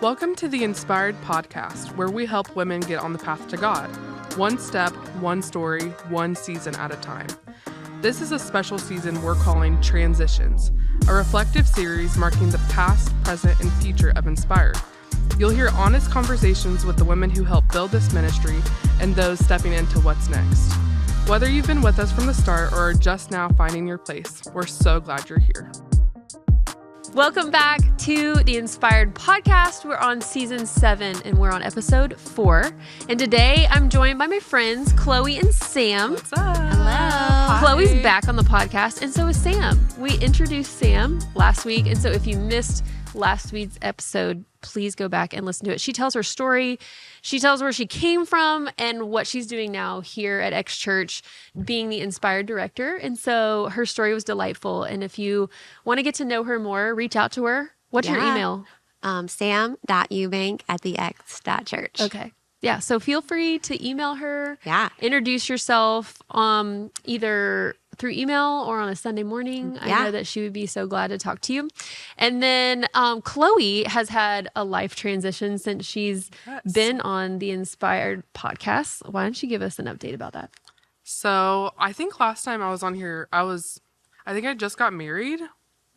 Welcome to the Inspired Podcast, where we help women get on the path to God, one step, one story, one season at a time. This is a special season we're calling Transitions, a reflective series marking the past, present, and future of Inspired. You'll hear honest conversations with the women who help build this ministry and those stepping into what's next. Whether you've been with us from the start or are just now finding your place, we're so glad you're here. Welcome back to the Inspired Podcast. We're on season 7 and we're on episode 4. And today I'm joined by my friends, Chloe and Sam. What's up? Hello. Hi. Chloe's back on the podcast and so is Sam. We introduced Sam last week. And so if you missed last week's episode, please go back and listen to it. She tells her story. She tells where she came from and what she's doing now here at X Church, being the Inspired Director. And so her story was delightful. And if you want to get to know her more, reach out to her. What's your email? sam.eubank@thex.church. Okay. Yeah. So feel free to email her. Yeah. Introduce yourself either through email or on a Sunday morning. Yeah. I know that she would be so glad to talk to you. And then Chloe has had a life transition since she's been on the Inspired Podcast. Why don't you give us an update about that? So I think last time I was on here, I think I just got married.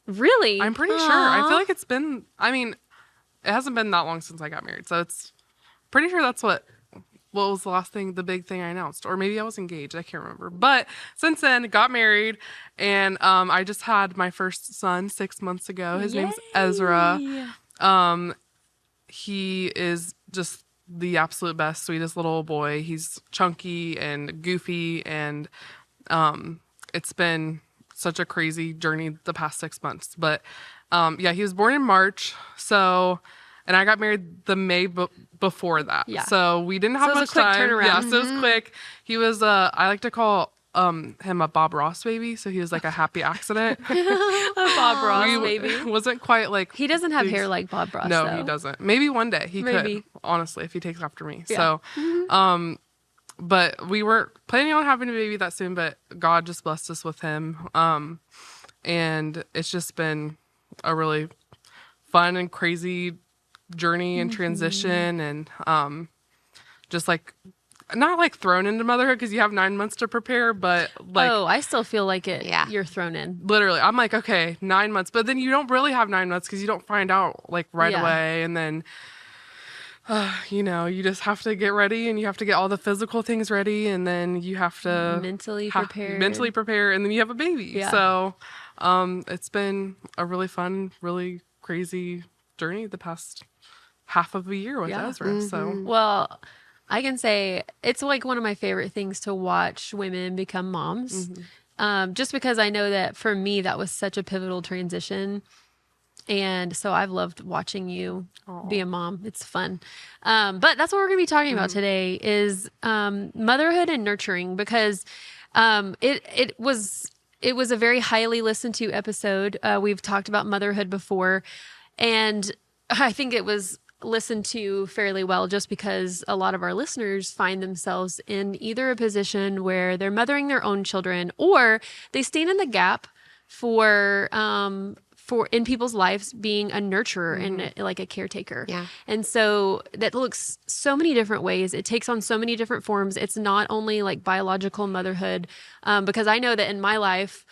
Really? I'm pretty sure. I feel like it hasn't been that long since I got married. So it's pretty sure that's what was the big thing I announced. Or maybe I was engaged. I can't remember. But since then, got married. And I just had my first son 6 months ago. His name's Ezra. He is just the absolute best, sweetest little boy. He's chunky and goofy. And it's been such a crazy journey the past 6 months. But he was born in March. And I got married the May before that. Yeah. So we didn't have much time. Turnaround. Yeah, so it was quick. He was, I like to call him a Bob Ross baby. So he was like a happy accident. A Bob Ross baby. Wasn't quite like... He doesn't have hair like Bob Ross, No, though. he doesn't. Maybe one day he could, honestly, if he takes after me. Yeah. So, but we weren't planning on having a baby that soon, but God just blessed us with him. And it's just been a really fun and crazy journey and transition, and just like not like thrown into motherhood because you have 9 months to prepare, but like I still feel like it. Yeah. You're thrown in. literally I'm like, okay, 9 months, but then you don't really have 9 months because you don't find out like right away, and then you just have to get ready, and you have to get all the physical things ready, and then you have to mentally prepare, and then you have a baby. So it's been a really fun, really crazy journey the past half of a year with Ezra. So Well, I can say it's like one of my favorite things to watch women become moms. Just because I know that for me, that was such a pivotal transition. And so I've loved watching you be a mom. It's fun. But that's what we're going to be talking about today is motherhood and nurturing, because it was a very highly listened to episode. We've talked about motherhood before, and I think it was listened to fairly well just because a lot of our listeners find themselves in either a position where they're mothering their own children, or they stand in the gap for in people's lives being a nurturer and like a caretaker. Yeah. And so that looks so many different ways. It takes on so many different forms. It's not only like biological motherhood, because I know that in my life,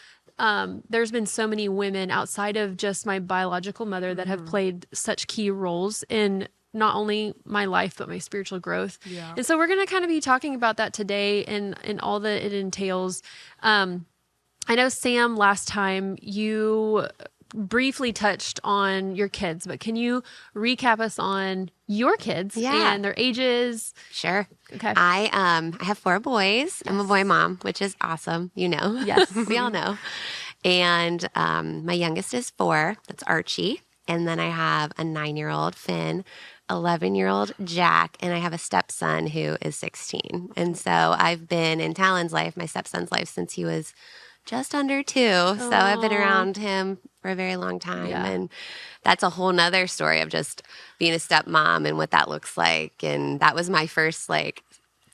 there's been so many women outside of just my biological mother that have played such key roles in not only my life, but my spiritual growth. Yeah. And so we're going to kind of be talking about that today and all that it entails. I know, Sam, last time you briefly touched on your kids, but can you recap us on your kids and their ages? Sure. Okay. I have 4 boys. I'm a boy mom, which is awesome. Yes. We all know. And my youngest is 4. That's Archie. And then I have a 9-year-old Finn, 11-year-old Jack, and I have a stepson who is 16. And so I've been in Talon's life, my stepson's life, since he was just under 2. So I've been around him for a very long time. Yeah. And that's a whole nother story of just being a stepmom and what that looks like. And that was my first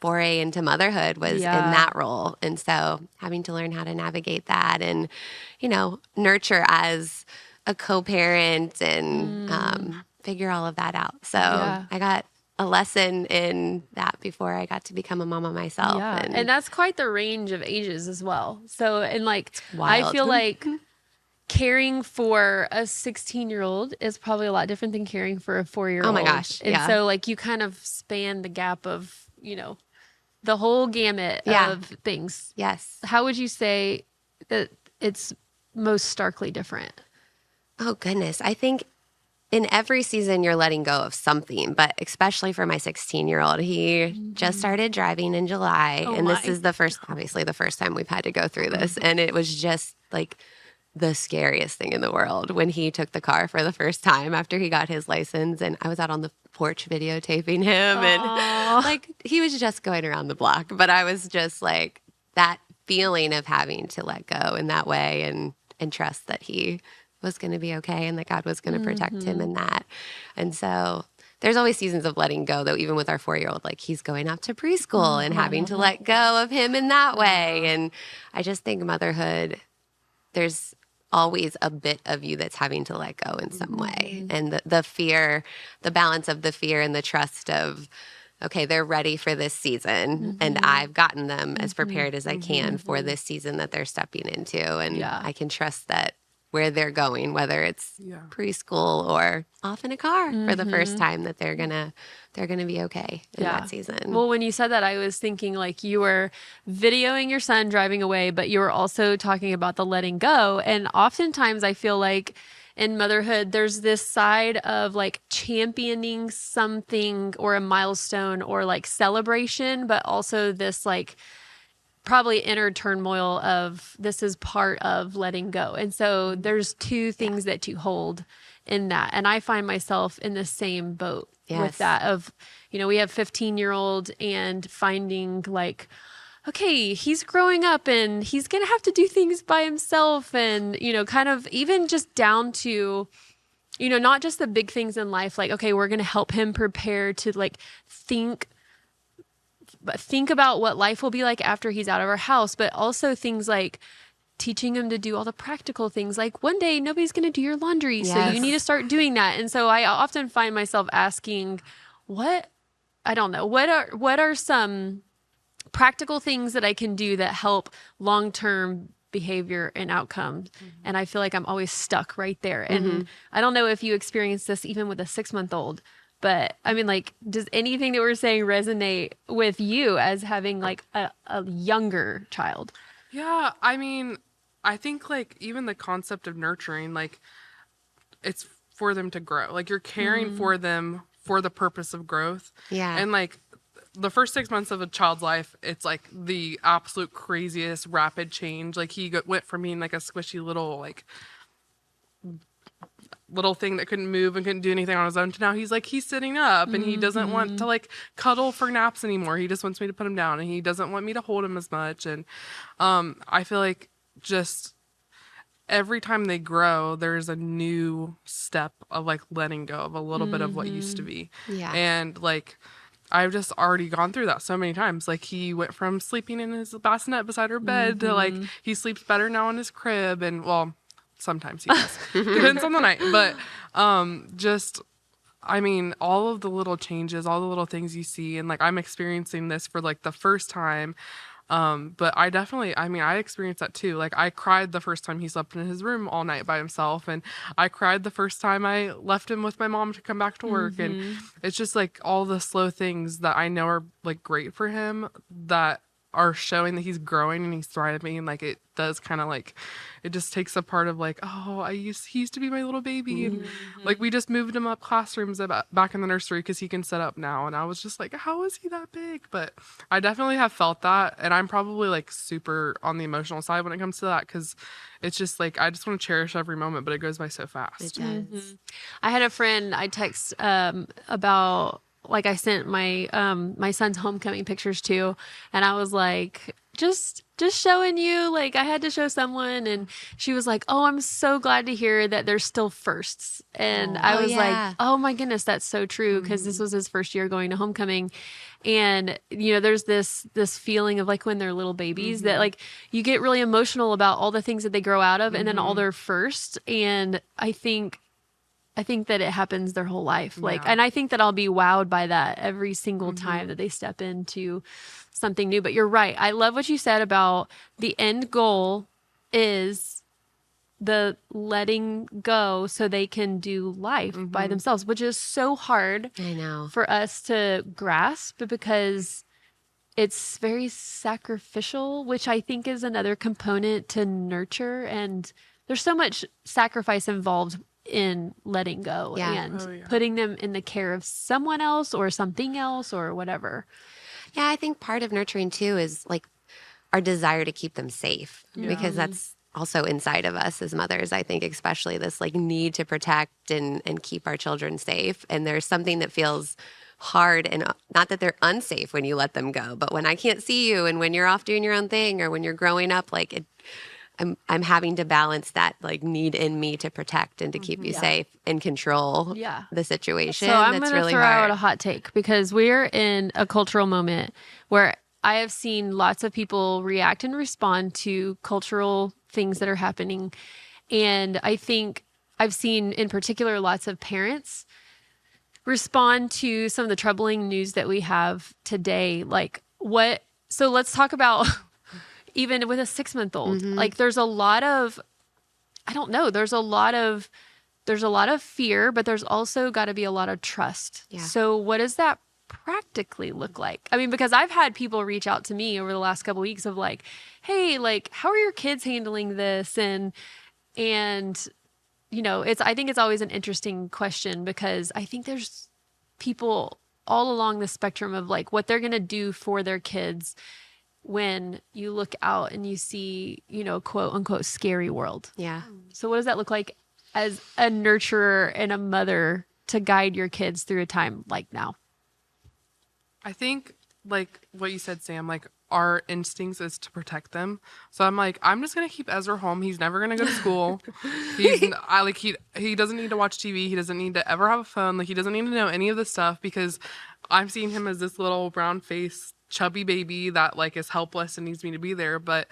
foray into motherhood was in that role. And so having to learn how to navigate that and, nurture as a co-parent and figure all of that out. So Yeah. I got a lesson in that before I got to become a mama myself. Yeah. And that's quite the range of ages as well. So, and like, I wild. feel like caring for a 16-year-old is probably a lot different than caring for a 4-year-old. Oh my gosh, And yeah. so like you kind of span the gap of, you know, the whole gamut Yeah. of things. Yes. How would you say that it's most starkly different? Oh, goodness. I think in every season, you're letting go of something, but especially for my 16-year-old, he just started driving in July. Oh and this my. is obviously the first time we've had to go through this. And it was just like the scariest thing in the world when he took the car for the first time after he got his license. And I was out on the porch videotaping him. And like, he was just going around the block. But I was just like, that feeling of having to let go in that way and trust that he was going to be okay and that God was going to protect him in that. And so there's always seasons of letting go, though, even with our 4-year-old, like he's going out to preschool and having to let go of him in that way. And I just think motherhood, there's always a bit of you that's having to let go in some way. And the fear, the balance of the fear and the trust of, okay, they're ready for this season and I've gotten them as prepared as I can for this season that they're stepping into. And I can trust that where they're going, whether it's preschool or off in a car for the first time, that they're gonna be okay in that season. Well, when you said that, I was thinking like you were videoing your son driving away, but you were also talking about the letting go. And oftentimes I feel like in motherhood, there's this side of like championing something or a milestone or like celebration, but also this like probably inner turmoil of this is part of letting go. And so there's two things that you hold in that. And I find myself in the same boat with that of, you know, we have 15-year-old and finding like, okay, he's growing up and he's going to have to do things by himself. And, you know, kind of even just down to, you know, not just the big things in life, like, okay, we're going to help him prepare to like think about what life will be like after he's out of our house, but also things like teaching him to do all the practical things. Like one day nobody's going to do your laundry, so you need to start doing that. And so I often find myself asking, what are some practical things that I can do that help long-term behavior and outcomes? And I feel like I'm always stuck right there. And I don't know if you experience this even with a 6-month-old, but I mean, like, does anything that we're saying resonate with you as having like a younger child? Yeah, I mean, I think like even the concept of nurturing, like it's for them to grow. Like you're caring for them for the purpose of growth. Yeah. And like the first 6 months of a child's life, it's like the absolute craziest rapid change. Like he went from being like a squishy little thing that couldn't move and couldn't do anything on his own to now he's sitting up and he doesn't want to like cuddle for naps anymore. He just wants me to put him down and he doesn't want me to hold him as much. And I feel like just every time they grow, there's a new step of like letting go of a little bit of what used to be. Yeah. And like I've just already gone through that so many times. Like he went from sleeping in his bassinet beside our bed to like he sleeps better now in his crib. And well, sometimes he does. Depends on the night. But just, I mean, all of the little changes, all the little things you see. And like I'm experiencing this for like the first time. But I experienced that too. Like I cried the first time he slept in his room all night by himself. And I cried the first time I left him with my mom to come back to work. And it's just like all the slow things that I know are like great for him that are showing that he's growing and he's thriving. And like it does kind of like it just takes a part of like, oh, he used to be my little baby. And like we just moved him up classrooms back in the nursery because he can sit up now. And I was just like, how is he that big? But I definitely have felt that. And I'm probably like super on the emotional side when it comes to that because it's just like I just want to cherish every moment, but it goes by so fast. It does. I had a friend I text about, like I sent my my son's homecoming pictures to, and I was like, just showing you, like I had to show someone, and she was like, oh, I'm so glad to hear that there's still firsts. And I was like, oh my goodness, that's so true, because this was his first year going to homecoming. And you know, there's this feeling of like when they're little babies that like you get really emotional about all the things that they grow out of and then all their first. And I think I think that it happens their whole life. Like, Yeah. and I think that I'll be wowed by that every single time that they step into something new. But you're right. I love what you said about the end goal is the letting go so they can do life by themselves, which is so hard I know. for us to grasp because it's very sacrificial, which I think is another component to nurture. And there's so much sacrifice involved in letting go Yeah. and putting them in the care of someone else or something else or whatever. Yeah, I think part of nurturing too is like our desire to keep them safe because that's also inside of us as mothers. I think especially this like need to protect and keep our children safe. And there's something that feels hard, and not that they're unsafe when you let them go, but when I can't see you and when you're off doing your own thing or when you're growing up, like I'm having to balance that like need in me to protect and to keep you safe and control the situation. So I'm That's going to really throw hard. out a hot take because we're in a cultural moment where I have seen lots of people react and respond to cultural things that are happening. And I think I've seen in particular lots of parents respond to some of the troubling news that we have today. Like what, so let's talk about even with a 6-month-old, like there's a lot of, I don't know, there's a lot of fear, but there's also got to be a lot of trust. Yeah. So what does that practically look like? I mean, because I've had people reach out to me over the last couple of weeks of like, hey, like, how are your kids handling this? And, you know, I think it's always an interesting question because I think there's people all along the spectrum of like what they're going to do for their kids when you look out and you see, you know, quote unquote, scary world. Yeah. So what does that look like as a nurturer and a mother to guide your kids through a time like now? I think like what you said, Sam, like our instincts is to protect them. So I'm like, I'm just gonna keep Ezra home. He's never gonna go to school. He doesn't need to watch TV. He doesn't need to ever have a phone. Like he doesn't need to know any of this stuff because I'm seeing him as this little brown faced chubby baby that like is helpless and needs me to be there. But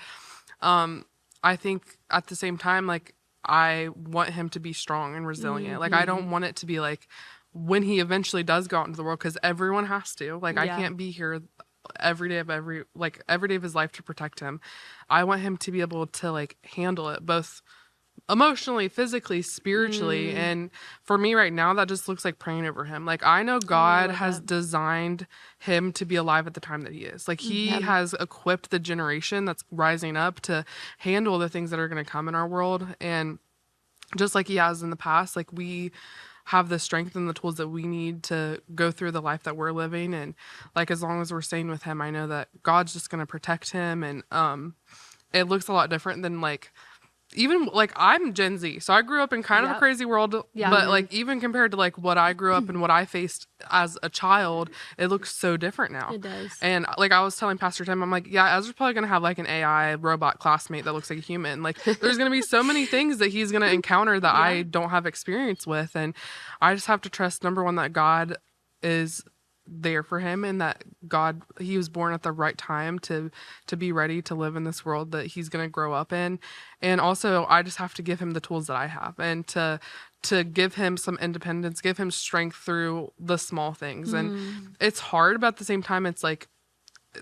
I think at the same time, like I want him to be strong and resilient. Like I don't want it to be like when he eventually does go out into the world, because everyone has to. Like I can't be here every day of his life to protect him. I want him to be able to like handle it both emotionally, physically, spiritually. And for me right now, that just looks like praying over him. Like I know God has designed him to be alive at the time that he is. Like he has equipped the generation that's rising up to handle the things that are going to come in our world. And just like he has in the past, like we have the strength and the tools that we need to go through the life that we're living. And like as long as we're staying with him, I know that God's just going to protect him. And it looks a lot different than like even like I'm Gen Z, so I grew up in kind of a crazy world, but like even compared to like what I grew up and what I faced as a child, it looks so different now. It does. And like I was telling Pastor Tim, I'm like, yeah, Ezra's probably gonna have like an AI robot classmate that looks like a human. Like there's gonna be so many things that he's gonna encounter that I don't have experience with, and I just have to trust, number one, that God is there for him and that he was born at the right time to be ready to live in this world that he's going to grow up in. And also I just have to give him the tools that I have and to give him some independence, give him strength through the small things. And it's hard, but at the same time, it's like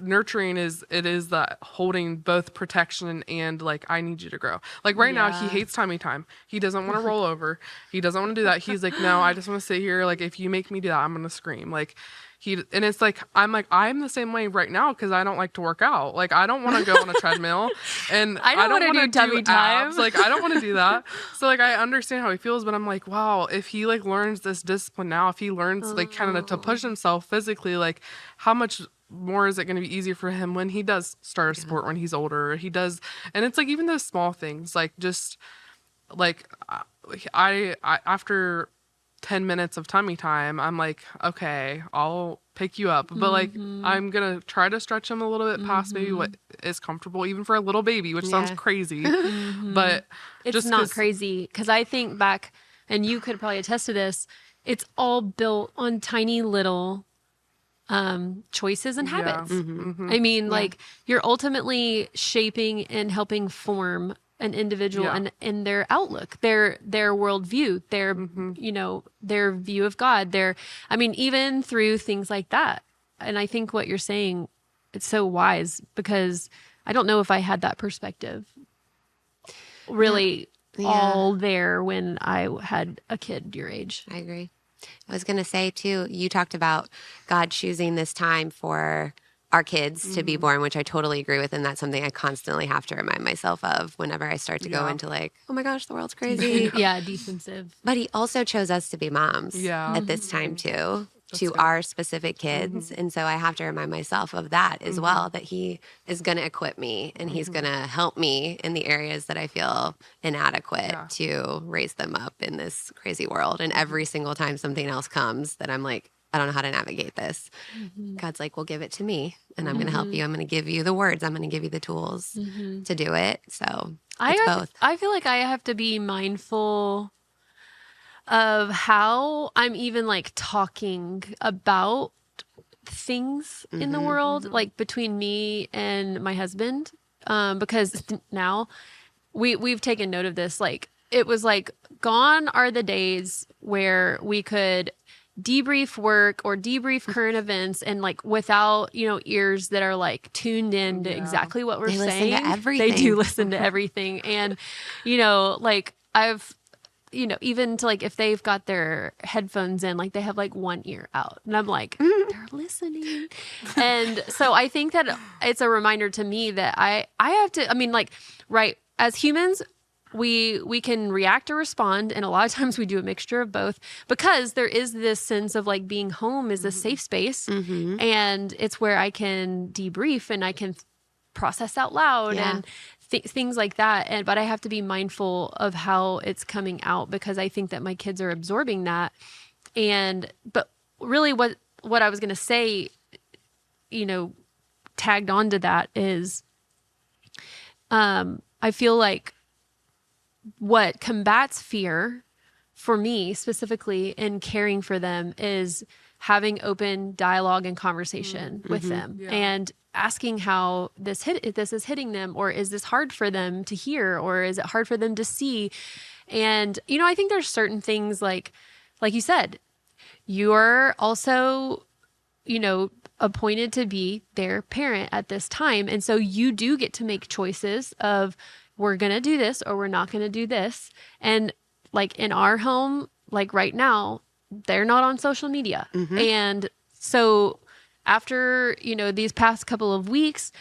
nurturing is that holding both protection and like, I need you to grow. Like right now he hates tummy time. He doesn't want to roll over. He doesn't want to do that. He's like, no, I just want to sit here. Like if you make me do that, I'm going to scream. Like and it's like, I'm the same way right now. Cause I don't like to work out. Like I don't want to go on a treadmill and I don't want to do tummy time. abs. Like I don't want to do that. So like, I understand how he feels, but I'm like, wow, if he like learns this discipline now, if he learns like kind of to push himself physically, like how much more is it going to be easier for him when he does start a sport when he's older? He does. And it's like, even those small things, like just like I after 10 minutes of tummy time, I'm like, okay, I'll pick you up. But like, I'm going to try to stretch him a little bit past maybe what is comfortable, even for a little baby, which sounds crazy, but it's just not crazy. Cause I think back, and you could probably attest to this, it's all built on tiny little choices and habits. I mean, like you're ultimately shaping and helping form an individual and in their outlook, their worldview, their view of God, even through things like that. And I think what you're saying, it's so wise, because I don't know if I had that perspective really all there when I had a kid your age. I agree. I was going to say too, you talked about God choosing this time for our kids to be born, which I totally agree with. And that's something I constantly have to remind myself of whenever I start to go into like, oh my gosh, the world's crazy. Defensive. But he also chose us to be moms at this time too, to our specific kids. And so I have to remind myself of that as well, that he is going to equip me and he's going to help me in the areas that I feel inadequate to raise them up in this crazy world. And every single time something else comes that I'm like, I don't know how to navigate this. God's like, well, give it to me and I'm going to help you. I'm going to give you the words. I'm going to give you the tools to do it. So it's both. I feel like I have to be mindful of how I'm even like talking about things in the world, like between me and my husband. Because now we've taken note of this. Like, it was like, gone are the days where we could debrief work or debrief current events and like without, ears that are like tuned in to exactly what we're saying. Listen to everything. They do listen to everything. And, like I've, even to like, if they've got their headphones in, like they have like one ear out and I'm like, they're listening. And so I think that it's a reminder to me that I have to, right. As humans, we can react or respond, and a lot of times we do a mixture of both, because there is this sense of like being home is a safe space, and it's where I can debrief and I can process out loud and things like that. But I have to be mindful of how it's coming out, because I think that my kids are absorbing that. But really, what I was going to say, tagged onto that is, I feel like what combats fear for me specifically in caring for them is having open dialogue and conversation with them and asking how this is hitting them, or is this hard for them to hear, or is it hard for them to see? And, I think there's certain things like you said, you're also, appointed to be their parent at this time. And so you do get to make choices of, we're going to do this or we're not going to do this. And like in our home, like right now, they're not on social media. And so after, these past couple of weeks,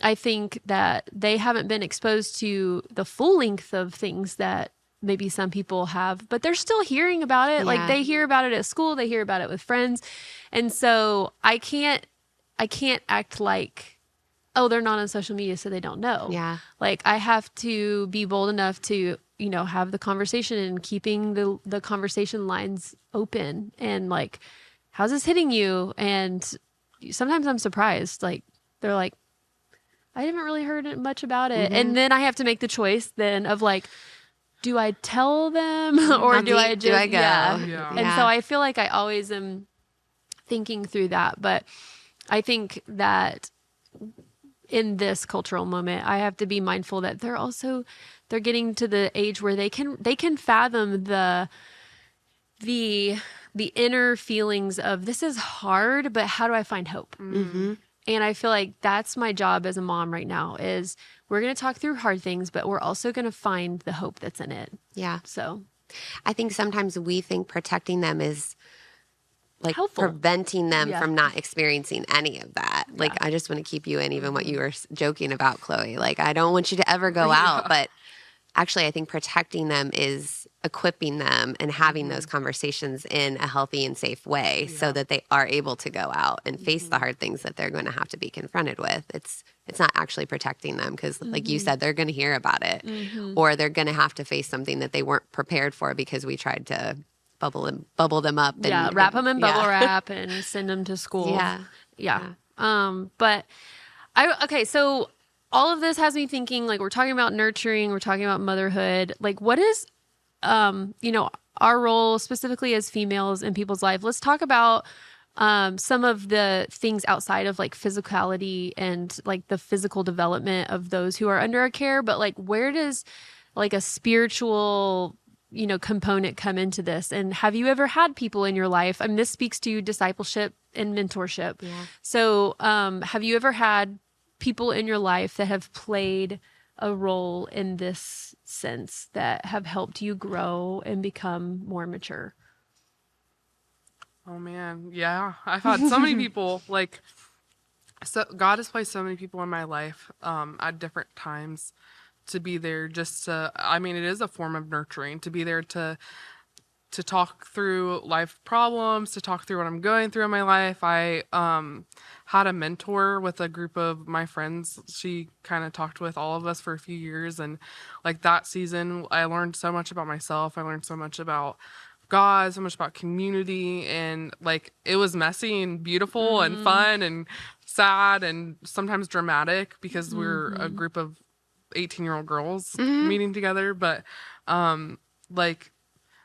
I think that they haven't been exposed to the full length of things that maybe some people have, but they're still hearing about it. Like they hear about it at school, they hear about it with friends. And so I can't act like, oh, they're not on social media, so they don't know. Yeah. Like I have to be bold enough to, have the conversation and keeping the conversation lines open and like, how's this hitting you? And sometimes I'm surprised. Like they're like, I haven't really heard much about it. And then I have to make the choice then of like, do I tell them or do I go? Yeah. And so I feel like I always am thinking through that. But I think that in this cultural moment, I have to be mindful that they're getting to the age where they can fathom the inner feelings of, this is hard, but how do I find hope? And I feel like that's my job as a mom right now, is we're going to talk through hard things, but we're also going to find the hope that's in it. Yeah. So I think sometimes we think protecting them is like helpful, preventing them from not experiencing any of that. Like, I just want to keep you in, even what you were joking about, Chloe. Like, I don't want you to ever go out, but actually I think protecting them is equipping them and having those conversations in a healthy and safe way so that they are able to go out and face the hard things that they're going to have to be confronted with. It's not actually protecting them, because like you said, they're going to hear about it or they're going to have to face something that they weren't prepared for because we tried to bubble them up. And, wrap them in bubble wrap and send them to school. But so all of this has me thinking, like, we're talking about nurturing, we're talking about motherhood. Like, what is, our role specifically as females in people's life? Let's talk about some of the things outside of like physicality and like the physical development of those who are under our care, but like where does like a spiritual, component come into this? And have you ever had people in your life? I mean, this speaks to discipleship and mentorship. Yeah. So, have you ever had people in your life that have played a role in this sense that have helped you grow and become more mature? Oh man, yeah. I've had so many people so God has placed so many people in my life at different times to be there just to, I mean, it is a form of nurturing, to be there to talk through life problems, to talk through what I'm going through in my life. I had a mentor with a group of my friends. She kind of talked with all of us for a few years, and like that season I learned so much about myself. I learned so much about God, so much about community, and like it was messy and beautiful and fun and sad and sometimes dramatic because we're a group of 18-year-old girls meeting together, but like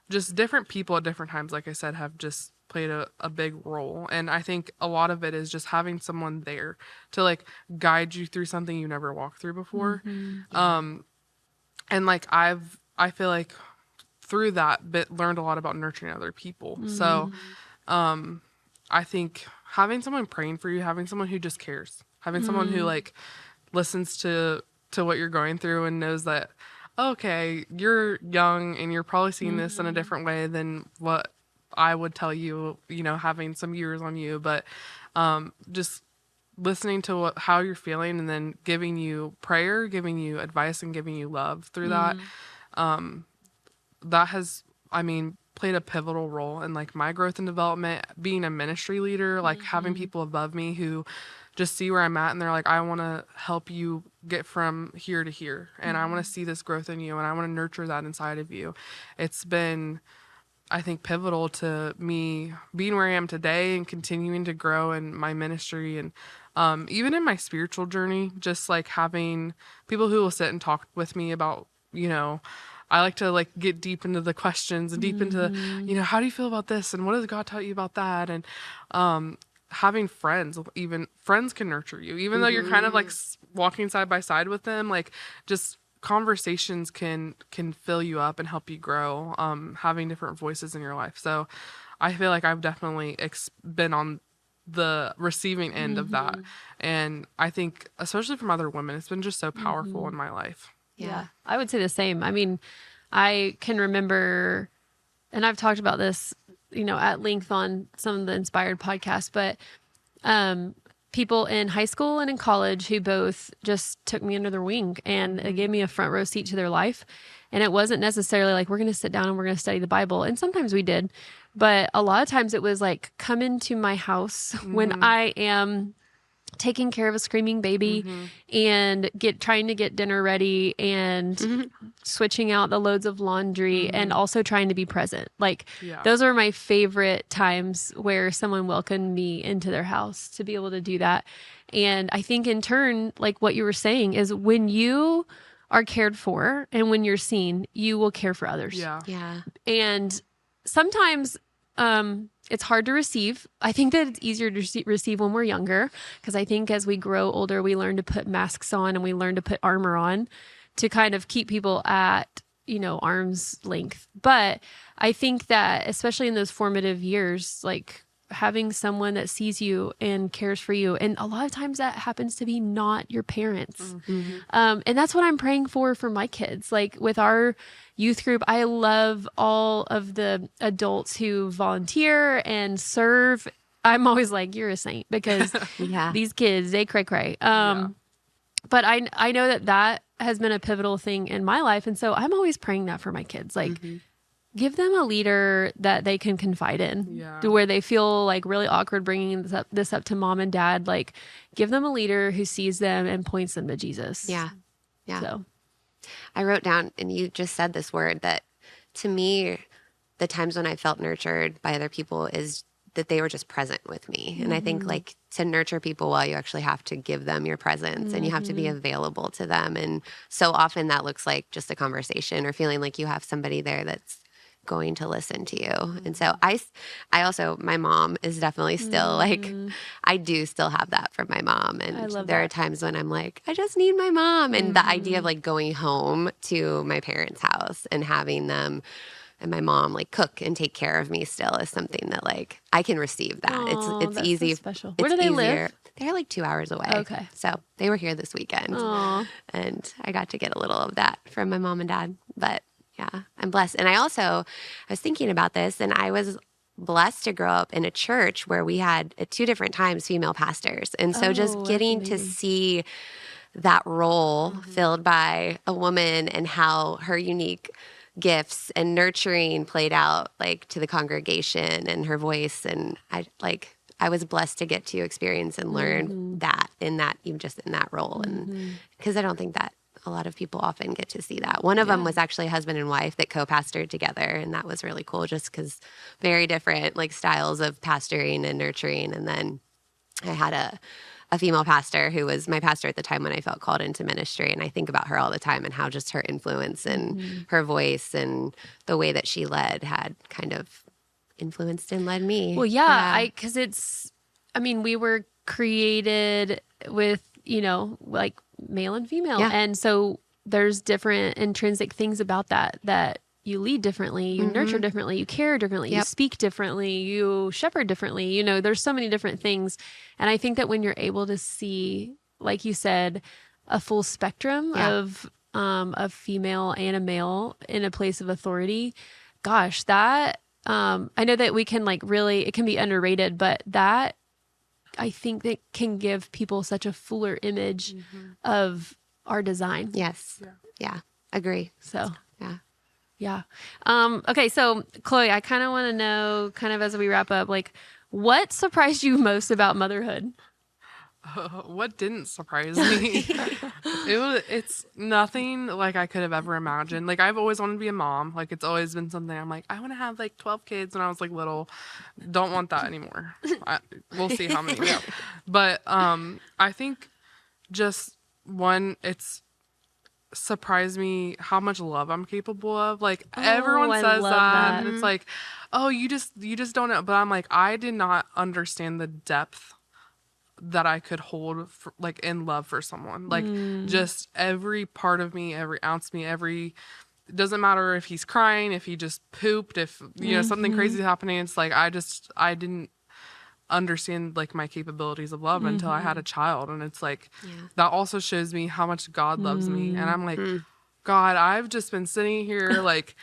just different people at different times, like I said, have just played a big role. And I think a lot of it is just having someone there to like guide you through something you never walked through before. And like I feel like through that learned a lot about nurturing other people. So I think having someone praying for you, having someone who just cares, having someone who like listens to what you're going through and knows that, okay, you're young and you're probably seeing this in a different way than what I would tell you, having some years on you, but just listening to how you're feeling and then giving you prayer, giving you advice, and giving you love through that. That has, I mean, played a pivotal role in like my growth and development, being a ministry leader, like having people above me who just see where I'm at and they're like, I want to help you get from here to here, and I want to see this growth in you, and I want to nurture that inside of you. It's been, I think, pivotal to me being where I am today and continuing to grow in my ministry, and even in my spiritual journey, just like having people who will sit and talk with me about, I like to like get deep into the questions and deep into, how do you feel about this? And what has God taught you about that? And having friends, even friends can nurture you, even though you're kind of like walking side by side with them, like just conversations can fill you up and help you grow, having different voices in your life. So I feel like I've definitely been on the receiving end of that. And I think, especially from other women, it's been just so powerful in my life. Yeah, I would say the same. I mean, I can remember, and I've talked about this, at length on some of the Inspired podcasts, but people in high school and in college who both just took me under their wing and gave me a front row seat to their life. And it wasn't necessarily like, we're going to sit down and we're going to study the Bible. And sometimes we did, but a lot of times it was like, come into my house when I am taking care of a screaming baby and trying to get dinner ready and switching out the loads of laundry and also trying to be present. Like those are my favorite times where someone welcomed me into their house to be able to do that. And I think in turn, like what you were saying is when you are cared for and when you're seen, you will care for others. Yeah. And sometimes, it's hard to receive. I think that it's easier to receive when we're younger, because I think as we grow older, we learn to put masks on and we learn to put armor on to kind of keep people at, arm's length. But I think that especially in those formative years, like having someone that sees you and cares for you, and a lot of times that happens to be not your parents. And that's what I'm praying for my kids. Like with our youth group, I love all of the adults who volunteer and serve. I'm always like, you're a saint, because these kids, they cray. But I know that has been a pivotal thing in my life. And so I'm always praying that for my kids. Like, give them a leader that they can confide in, to where they feel like really awkward bringing this up to mom and dad. Like, give them a leader who sees them and points them to Jesus. Yeah. So I wrote down, and you just said this word, that to me, the times when I felt nurtured by other people is that they were just present with me. And I think like to nurture people well, you actually have to give them your presence and you have to be available to them. And so often that looks like just a conversation or feeling like you have somebody there that's going to listen to you. And so I also, my mom is definitely still like, I do still have that from my mom. I And love there are that. times when I'm like, I just need my mom. And the idea of like going home to my parents' house and having them and my mom like cook and take care of me still is something that like I can receive that. Aw, It's that's easy. so special. It's Where do they easier. live? They're like 2 hours away. Okay. So they were here this weekend. Aw. And I got to get a little of that from my mom and dad. But yeah, I'm blessed. And I was thinking about this, and I was blessed to grow up in a church where we had at 2 different times female pastors. And so just Oh, getting that's to amazing. see that role filled by a woman and how her unique gifts and nurturing played out like to the congregation and her voice. And I was blessed to get to experience and learn that even just in that role. And because I don't think that a lot of people often get to see that. One of them was actually a husband and wife that co-pastored together. And that was really cool just because very different like styles of pastoring and nurturing. And then I had a female pastor who was my pastor at the time when I felt called into ministry. And I think about her all the time and how just her influence and her voice and the way that she led had kind of influenced and led me. Well, yeah. Because we were created with, like male and female. Yeah. And so there's different intrinsic things about that you lead differently, you nurture differently, you care differently, you speak differently, you shepherd differently. There's so many different things. And I think that when you're able to see, like you said, a full spectrum of female and a male in a place of authority, gosh, that I know that we can it can be underrated, but that I think that can give people such a fuller image of our design. Yes. Yeah. Agree. So, Yeah. yeah. Okay. So Chloe, I kind of want to know, kind of as we wrap up, like what surprised you most about motherhood? What didn't surprise me? It's nothing like I could have ever imagined. Like I've always wanted to be a mom. Like it's always been something I'm like, I want to have like 12 kids when I was like little. Don't want that anymore. We'll see how many we have. But I think just one, it's surprised me how much love I'm capable of. Like everyone I says love that, that. and it's like, oh, you just don't know. But I'm like, I did not understand the depth that I could hold for, like in love for someone. Like just every part of me, every ounce of me, it doesn't matter if he's crying, if he just pooped, if something crazy is happening. It's like I didn't understand like my capabilities of love until I had a child. And it's like that also shows me how much God loves me. And I'm like, God, I've just been sitting here like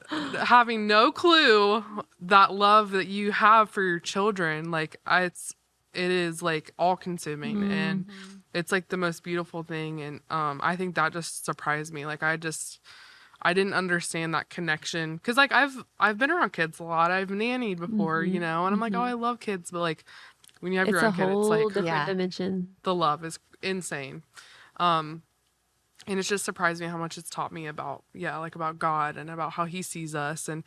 having no clue that love that you have for your children. Like it is like all consuming and it's like the most beautiful thing. And I think that just surprised me. Like I didn't understand that connection because like I've been around kids a lot. I've nannied before, and I'm like, oh, I love kids, but like when you have your own kid, it's like different dimension. the love is insane. And it's just surprised me how much it's taught me about about God and about how He sees us. And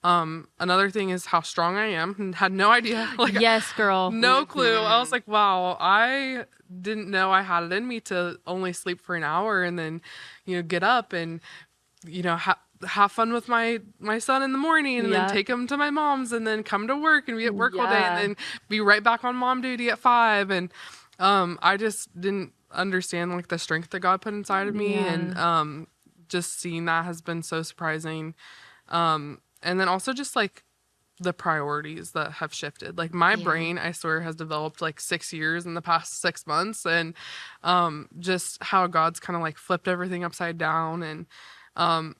another thing is how strong I am. And had no idea. Like Yes, girl. no clue. I was like, wow, I didn't know I had it in me to only sleep for an hour and then get up and have fun with my son in the morning and then take him to my mom's and then come to work and be at work all day and then be right back on mom duty at 5. And I just didn't understand like the strength that God put inside of me. And just seeing that has been so surprising. And then also just like the priorities that have shifted. Like my brain, I swear, has developed like 6 years in the past 6 months. And just how God's kind of like flipped everything upside down. And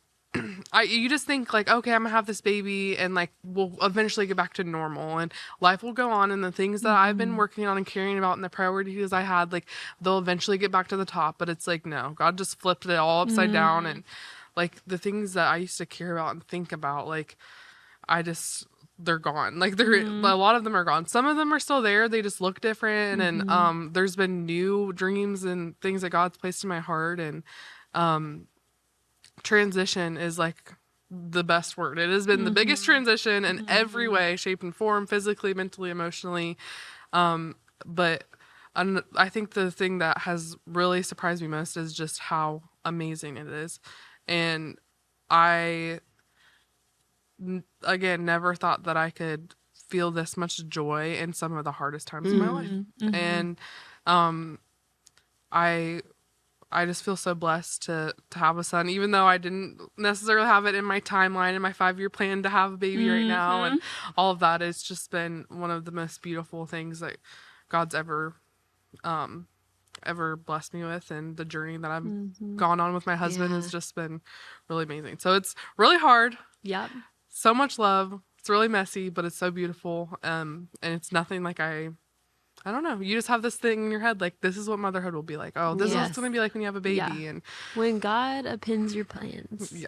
you just think like, okay, I'm gonna have this baby and like we'll eventually get back to normal and life will go on and the things that I've been working on and caring about and the priorities I had, like they'll eventually get back to the top. But it's like, no, God just flipped it all upside down. And like the things that I used to care about and think about, like they're gone. Like a lot of them are gone. Some of them are still there. They just look different. And there's been new dreams and things that God's placed in my heart. And transition is like the best word. It has been the biggest transition in every way, shape and form, physically, mentally, emotionally. But I think the thing that has really surprised me most is just how amazing it is. And I again, never thought that I could feel this much joy in some of the hardest times of my life. And I just feel so blessed to have a son, even though I didn't necessarily have it in my timeline and my 5-year plan to have a baby right now. And all of that has just been one of the most beautiful things that God's ever blessed me with. And the journey that I've gone on with my husband has just been really amazing. So it's really hard. Yep. So much love. It's really messy, but it's so beautiful. And it's nothing like I don't know. You just have this thing in your head, like, this is what motherhood will be like. Oh, this is what it's going to be like when you have a baby. Yeah. And when God appends your plans. yeah.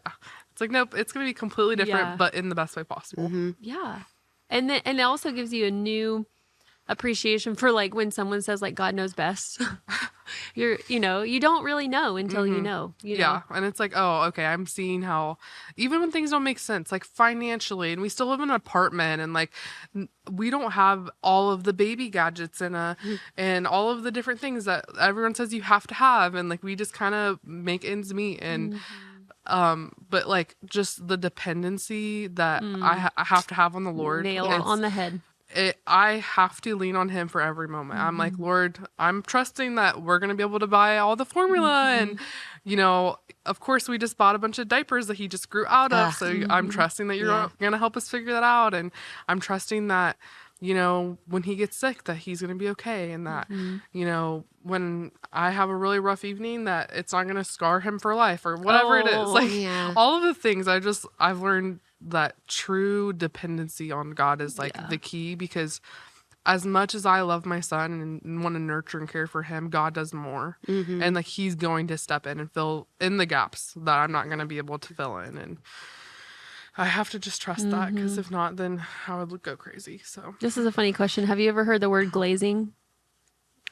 It's like, nope, it's going to be completely different, but in the best way possible. Yeah. And it also gives you a new appreciation for, like, when someone says, like, God knows best. You don't really know until you know. Yeah. And it's like, oh, okay, I'm seeing how, even when things don't make sense, like financially, and we still live in an apartment, and like, we don't have all of the baby gadgets and all of the different things that everyone says you have to have. And like, we just kind of make ends meet. And, but like, just the dependency that I have to have on the Lord. Nail on the head. I have to lean on him for every moment. I'm like, Lord, I'm trusting that we're going to be able to buy all the formula. And, of course, we just bought a bunch of diapers that he just grew out of. So I'm trusting that you're going to help us figure that out. And I'm trusting that, when he gets sick, that he's going to be okay. And that, when I have a really rough evening, that it's not going to scar him for life or whatever it is. Like all of the things I've learned that true dependency on God is like the key, because as much as I love my son and want to nurture and care for him, God does more. And like, he's going to step in and fill in the gaps that I'm not going to be able to fill in. And I have to just trust that, because if not, then I would go crazy. So this is a funny question. Have you ever heard the word glazing?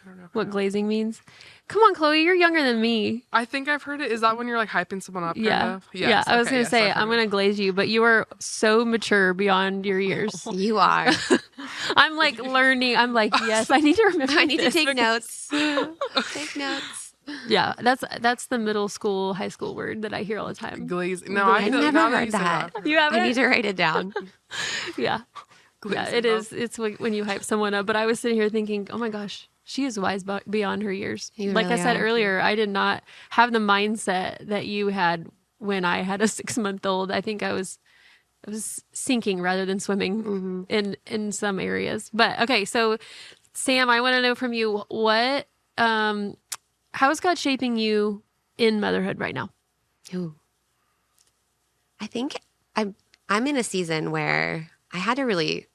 I don't know what glazing means. Come on, Chloe, you're younger than me. I think I've heard it. Is that when you're like hyping someone up? Yeah. Kind of? Yes. Yeah. I was going to say, I've I'm going to glaze you, but you are so mature beyond your years. You are. I'm like learning. I'm like, yes, I need to remember. I need to take notes. Take notes. Yeah. That's the middle school, high school word that I hear all the time. Glaze. No, I never heard that. You haven't? I need to write it down. Yeah. Yeah, it is. It's when you hype someone up. But I was sitting here thinking, oh my gosh, she is wise beyond her years. Like I said earlier, I did not have the mindset that you had when I had a 6-month-old. I think I was sinking rather than swimming in some areas. But okay, so Sam, I want to know from you how is God shaping you in motherhood right now? Ooh. I think I'm in a season where I had to really.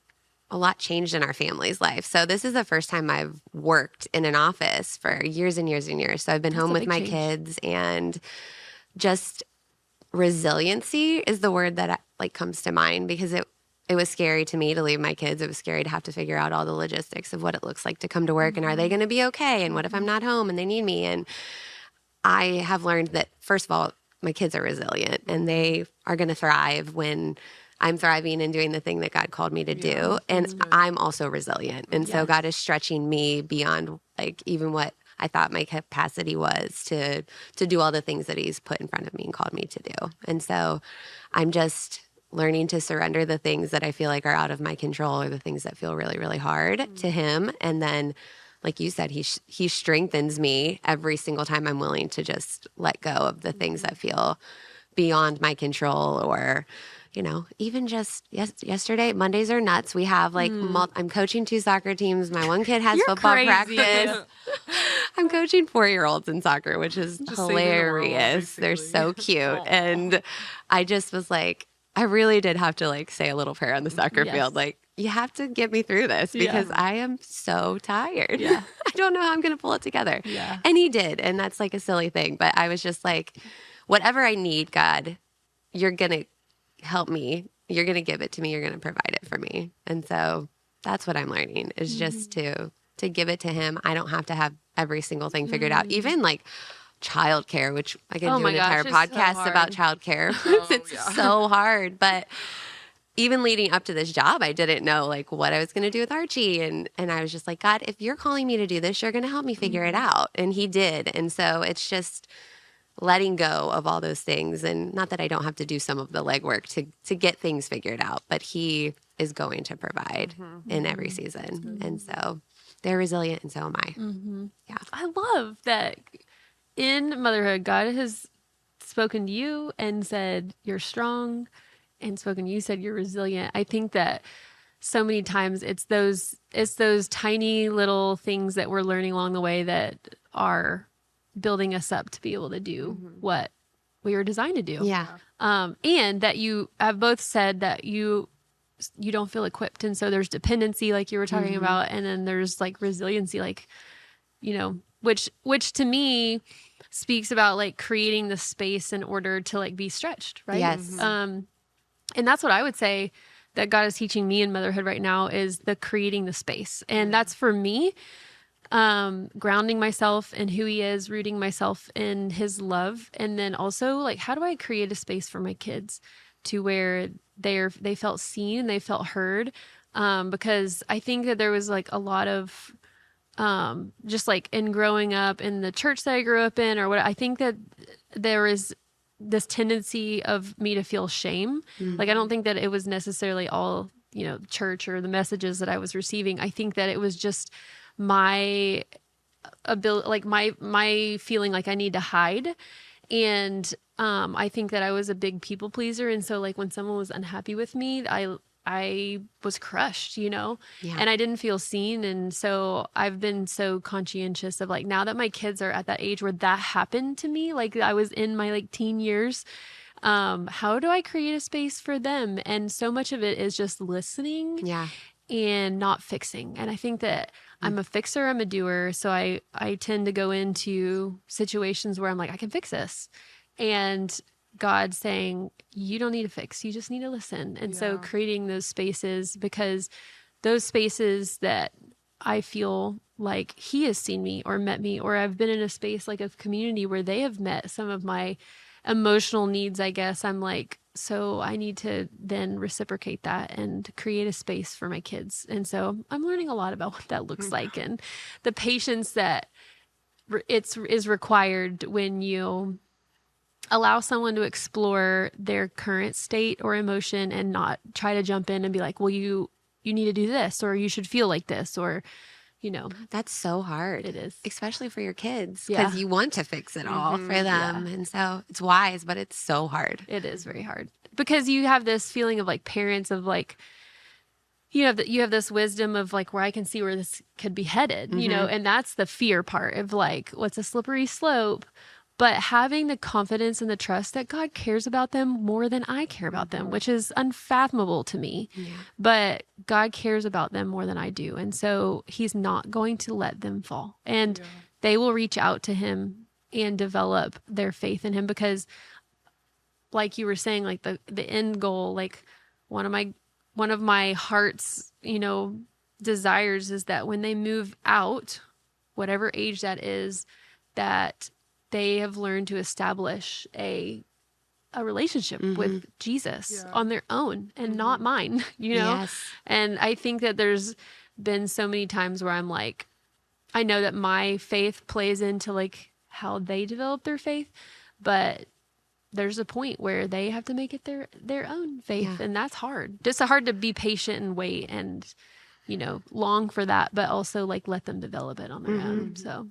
A lot changed in our family's life. So this is the first time I've worked in an office for years and years and years. So I've been home with my kids, and just resiliency is the word that comes to mind, because it was scary to me to leave my kids. It was scary to have to figure out all the logistics of what it looks like to come to work, and are they going to be okay? And what if I'm not home and they need me? And I have learned that, first of all, my kids are resilient, and they are going to thrive when I'm thriving and doing the thing that God called me to do. And I'm also resilient. And so God is stretching me beyond even what I thought my capacity was to do all the things that he's put in front of me and called me to do. And so I'm just learning to surrender the things that I feel like are out of my control, or the things that feel really, really hard to him. And then, like you said, he strengthens me every single time I'm willing to just let go of the things that feel beyond my control, or even just yesterday, Mondays are nuts. We have I'm coaching 2 soccer teams. My one kid has football practice. I'm coaching 4-year-olds in soccer, which is just hilarious. They're so cute. And I just was like, I really did have to say a little prayer on the soccer field. You have to get me through this, because I am so tired. Yeah. I don't know how I'm going to pull it together. Yeah. And he did. And that's a silly thing. But I was just like, whatever I need, God, you're going to help me. You're going to give it to me. You're going to provide it for me. And so that's what I'm learning, is just to give it to him. I don't have to have every single thing figured out. Even childcare, which I can do an entire podcast about childcare. It's so hard. But even leading up to this job, I didn't know what I was going to do with Archie. And I was just like, God, if you're calling me to do this, you're going to help me figure it out. And he did. And so it's just letting go of all those things. And not that I don't have to do some of the legwork to get things figured out, but he is going to provide in every season. And so they're resilient, and so am I. Yeah. I love that in motherhood, God has spoken to you and said, you're strong, and spoken to you, said you're resilient. I think that so many times it's those tiny little things that we're learning along the way that are building us up to be able to do what we were designed to do. Yeah. And that you have both said that you don't feel equipped. And so there's dependency, like you were talking about. And then there's like resiliency, like, which to me speaks about like creating the space in order to like be stretched. Right. Yes. And that's what I would say that God is teaching me in motherhood right now is the creating the space. And that's for me, grounding myself in who he is, rooting myself in his love. And then also like, how do I create a space for my kids to where they felt seen and they felt heard? Because I think that there was like a lot of, just like in growing up in the church that I grew up in or what, I think that there is this tendency of me to feel shame. Like, I don't think that it was necessarily all, church or the messages that I was receiving. I think that it was just my ability, like my feeling like I need to hide. And, I think that I was a big people pleaser. And so like when someone was unhappy with me, I was crushed, and I didn't feel seen. And so I've been so conscientious of like, now that my kids are at that age where that happened to me, like I was in my like teen years, how do I create a space for them? And so much of it is just listening and not fixing. And I think that I'm a fixer, I'm a doer. So I tend to go into situations where I'm like, I can fix this. And God saying, you don't need to fix, you just need to listen. And so creating those spaces, because those spaces that I feel like he has seen me or met me, or I've been in a space like a community where they have met some of my emotional needs, I guess I'm like, so I need to then reciprocate that and create a space for my kids. And so I'm learning a lot about what that looks like and the patience that is required when you allow someone to explore their current state or emotion and not try to jump in and be like, well, you need to do this, or you should feel like this, or, That's so hard. It is. Especially for your kids, because you want to fix it all for them. Yeah. And so it's wise, but it's so hard. It is very hard because you have this feeling of like parents of like, you have this wisdom of like where I can see where this could be headed, and that's the fear part of like, what's a slippery slope. But having the confidence and the trust that God cares about them more than I care about them, which is unfathomable to me. Yeah. But God cares about them more than I do. And so he's not going to let them fall. And they will reach out to him and develop their faith in him, because like you were saying, like the end goal, like one of my heart's, desires is that when they move out, whatever age that is, that they have learned to establish a relationship with Jesus on their own and not mine, Yes. And I think that there's been so many times where I'm like, I know that my faith plays into like how they develop their faith, but there's a point where they have to make it their own faith. And that's hard. Just hard to be patient and wait and, long for that, but also like let them develop it on their own. So,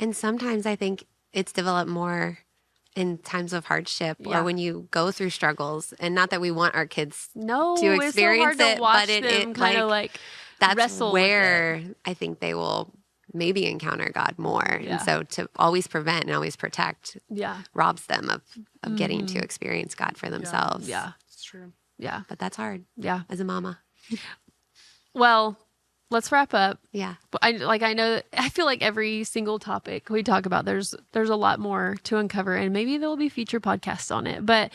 and sometimes I think it's developed more in times of hardship or when you go through struggles. And not that we want our kids to experience it's so hard to watch them kind of like that's wrestle where I think they will maybe encounter God more. And so to always prevent and always protect robs them of getting to experience God for themselves. Yeah, it's true. Yeah. But that's hard. Yeah. As a mama. Well, let's wrap up. Yeah. I feel like every single topic we talk about, there's a lot more to uncover, and maybe there will be future podcasts on it. But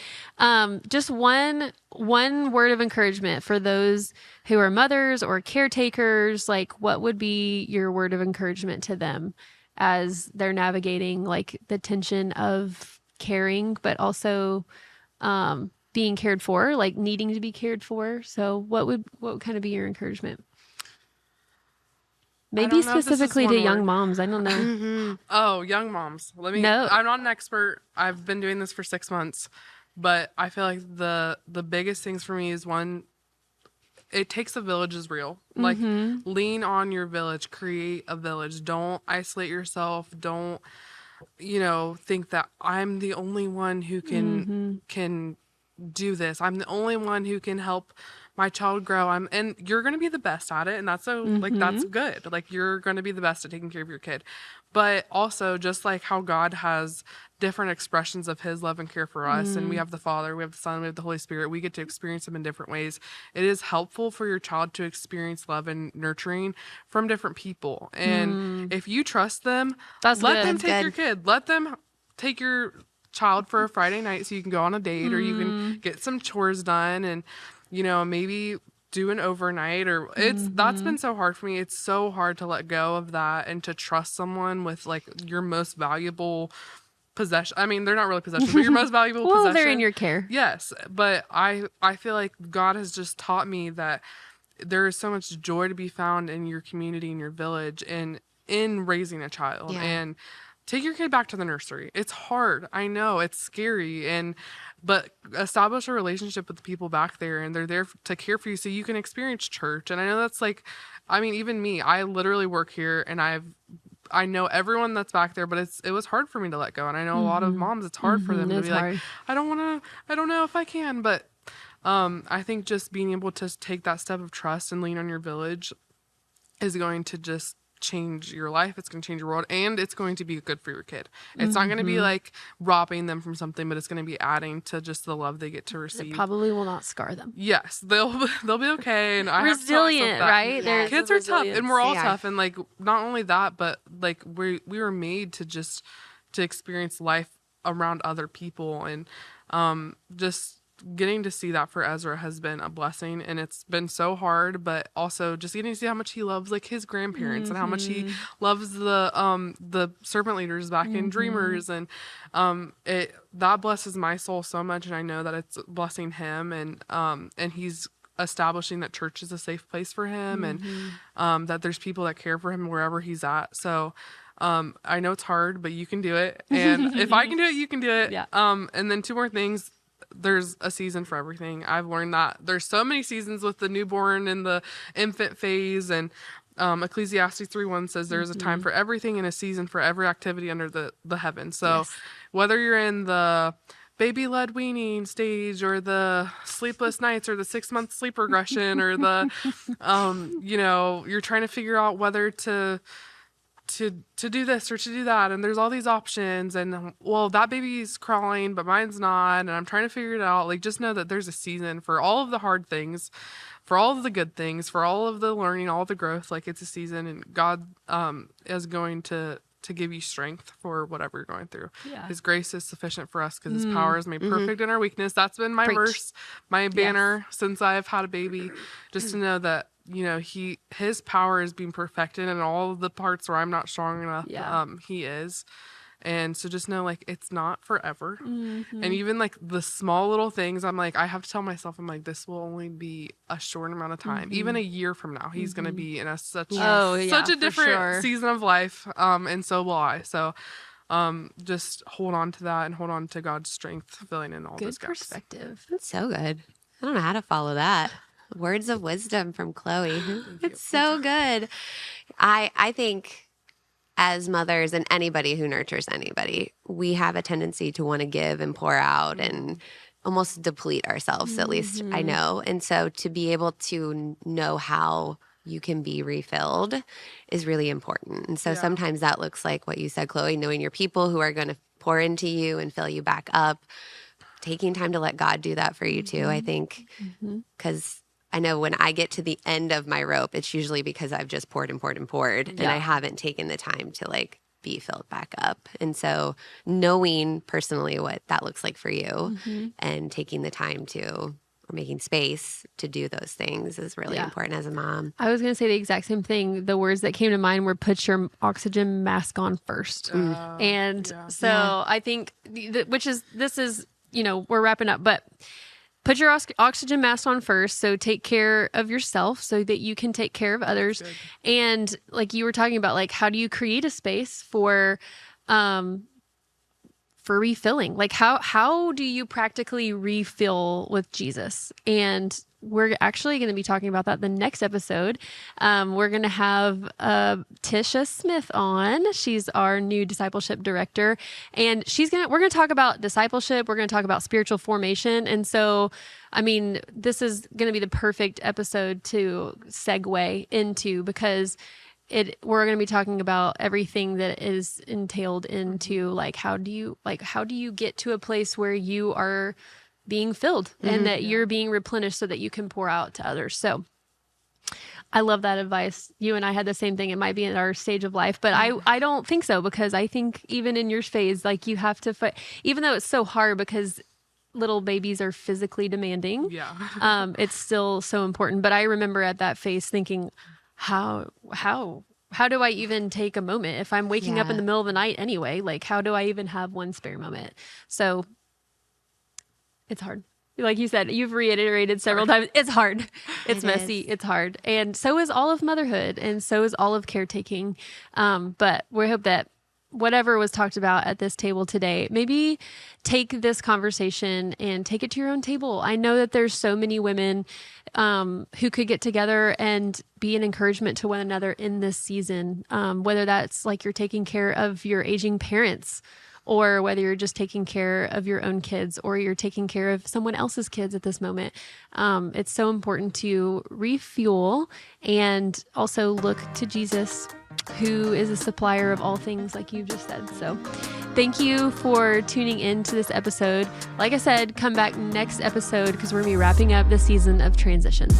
just one word of encouragement for those who are mothers or caretakers, like what would be your word of encouragement to them as they're navigating like the tension of caring, but also being cared for, like needing to be cared for. So what would kind of be your encouragement? Maybe don't know if this is specifically to one young word. moms. I don't know. Oh, young moms. No. I'm not an expert. I've been doing this for 6 months, but I feel like the biggest things for me is one, it takes a village is real. Like lean on your village, create a village. Don't isolate yourself. Don't, think that I'm the only one who can do this. I'm the only one who can help my child grow. And you're going to be the best at it. And that's that's good. Like you're going to be the best at taking care of your kid. But also just like how God has different expressions of his love and care for us. And we have the Father, we have the Son, we have the Holy Spirit. We get to experience them in different ways. It is helpful for your child to experience love and nurturing from different people. And if you trust them, That's let good. them That's take good. your kid. Let them take your child for a Friday night so you can go on a date or you can get some chores done and, maybe do an overnight or that's been so hard for me. It's so hard to let go of that and to trust someone with like your most valuable possession. I mean, they're not really possessions, but your most valuable Well, possession. they're in your care. Yes, but I feel like God has just taught me that there is so much joy to be found in your community, in your village, and in raising a child. Yeah. And take your kid back to the nursery. It's hard. I know it's scary, but establish a relationship with the people back there, and they're there to care for you so you can experience church. And I know that's like, I mean, even me, I literally work here and I know everyone that's back there, but it was hard for me to let go. And I know a lot of moms, it's hard for them to It's be like, hard. I don't know if I can, but I think just being able to take that step of trust and lean on your village is going to just change your life. It's going to change your world, and it's going to be good for your kid. It's not going to be like robbing them from something, but it's going to be adding to just the love they get to receive. It probably will not scar them. Yes, they'll be okay. And I have to tell myself Resilient, that. right? There's Kids a are tough, and we're all They are. tough. And like not only that, but like we were made to experience life around other people, and just getting to see that for Ezra has been a blessing. And it's been so hard, but also just getting to see how much he loves like his grandparents and how much he loves the serpent leaders back in Dreamers, and that blesses my soul so much. And I know that it's blessing him, and he's establishing that church is a safe place for him, and that there's people that care for him wherever he's at. So I know it's hard, but you can do it. And if I can do it, you can do it. Yeah. And then 2 more things. There's a season for everything. I've learned that there's so many seasons with the newborn and the infant phase, and Ecclesiastes 3:1 says there's a time for everything and a season for every activity under the heavens. So whether you're in the baby-led weaning stage or the sleepless nights or the 6-month sleep regression or the, you're trying to figure out whether to do this or to do that, and there's all these options, and well, that baby's crawling but mine's not, and I'm trying to figure it out. Like, just know that there's a season for all of the hard things, for all of the good things, for all of the learning, all of the growth. Like, it's a season, and God is going to give you strength for whatever you're going through. Yeah. His grace is sufficient for us because his power is made perfect in our weakness. That's been my Preach. verse, my banner since I've had a baby, just to know that his power is being perfected in all of the parts where I'm not strong enough. Yeah. He is. And so just know, like, it's not forever. And even like the small little things, I'm like, I have to tell myself, I'm like, this will only be a short amount of time. Even a year from now, he's going to be in such a for different sure. season of life. And so will I. So just hold on to that and hold on to God's strength filling in all Good those gaps. perspective. That's so good. I don't know how to follow that. Words of wisdom from Chloe. It's so good. I think as mothers and anybody who nurtures anybody, we have a tendency to want to give and pour out and almost deplete ourselves, at least I know. And so to be able to know how you can be refilled is really important. And so sometimes that looks like what you said, Chloe, knowing your people who are going to pour into you and fill you back up, taking time to let God do that for you too, I think, because I know when I get to the end of my rope, it's usually because I've just poured and poured and poured, and I haven't taken the time to like be filled back up. And so knowing personally what that looks like for you and taking the time to, or making space to do those things is really important as a mom. I was going to say the exact same thing. The words that came to mind were put your oxygen mask on first. I think, this is, we're wrapping up, but put your oxygen mask on first. So take care of yourself so that you can take care of others. And like you were talking about, like, how do you create a space for refilling? Like how do you practically refill with Jesus? And we're actually going to be talking about that the next episode. We're going to have Tisha Smith on. She's our new discipleship director, and we're going to talk about discipleship. We're going to talk about spiritual formation. And so, I mean, this is going to be the perfect episode to segue into, because we're going to be talking about everything that is entailed into, like, how do you get to a place where you are being filled and that you're being replenished so that you can pour out to others. So I love that advice. You and I had the same thing. It might be in our stage of life, but I don't think so, because I think even in your phase, like, you have to fight, even though it's so hard because little babies are physically demanding. Yeah. It's still so important. But I remember at that phase thinking, how do I even take a moment if I'm waking up in the middle of the night anyway? Like, how do I even have one spare moment? So it's hard. Like you said, you've reiterated several times. It's hard. It's messy. It's hard. And so is all of motherhood. And so is all of caretaking. But we hope that whatever was talked about at this table today, maybe take this conversation and take it to your own table. I know that there's so many women who could get together and be an encouragement to one another in this season, whether that's like you're taking care of your aging parents, or whether you're just taking care of your own kids, or you're taking care of someone else's kids at this moment. It's so important to refuel and also look to Jesus, who is a supplier of all things, like you just said. So thank you for tuning in to this episode. Like I said, come back next episode, because we're going to be wrapping up the season of transitions.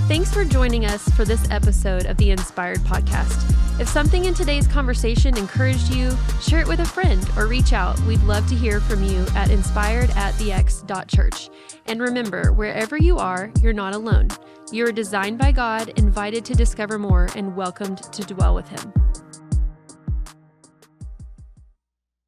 Thanks for joining us for this episode of the Inspired Podcast. If something in today's conversation encouraged you, share it with a friend or reach out. We'd love to hear from you at inspired@thex.church. And remember, wherever you are, you're not alone. You are designed by God, invited to discover more, and welcomed to dwell with Him.